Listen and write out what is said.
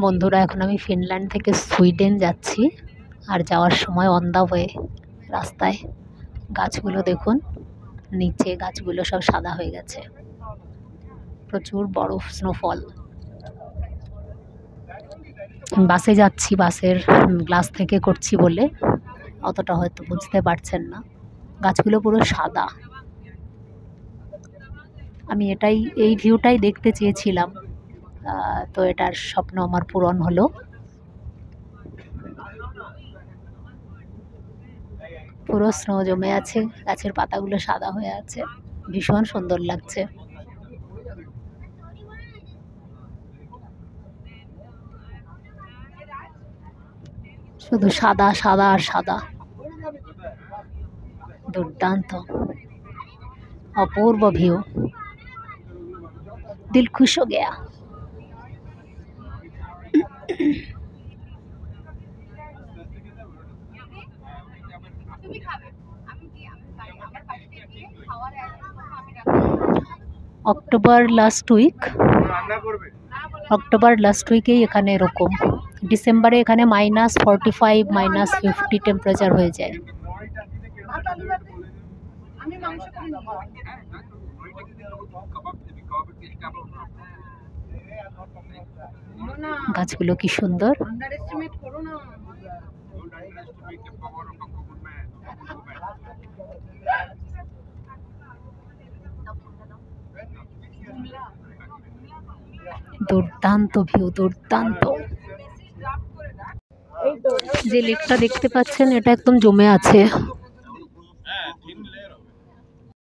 বন্ধুরা, এখন আমি ফিনল্যান্ড থেকে সুইডেন যাচ্ছি। আর যাওয়ার সময় অন দা ওয়ে রাস্তায় গাছগুলো দেখুন, নিচে গাছগুলো সব সাদা হয়ে গেছে, প্রচুর বরফ, স্নোফল। বাসে যাচ্ছি, বাসের গ্লাস থেকে করছি বলে অতটা হয়তো বুঝতে পারছেন না। গাছগুলো পুরো সাদা। আমি এই ভিউটাই দেখতে চেয়েছিলাম, তো এটার স্বপ্ন আমার পূরণ হলো। পুরো স্নো জমে আছে, গাছের পাতাগুলো সাদা হয়ে আছে, ভীষণ সুন্দর লাগছে। শুধু সাদা সাদা আর সাদা, দুর্দান্ত, অপূর্ব ভিউ, দিল খুশ হো গয়া। অক্টোবর লাস্ট উইকেই এখানে এরকম, ডিসেম্বরে এখানে -45 -50 টেম্পারেচার হয়ে যায়। গাছগুলো কি সুন্দর। দুর্দান্ত ভিউ, দুর্দান্ত। যে লেকটা দেখতে পাচ্ছেন, এটা একদম জমে আছে,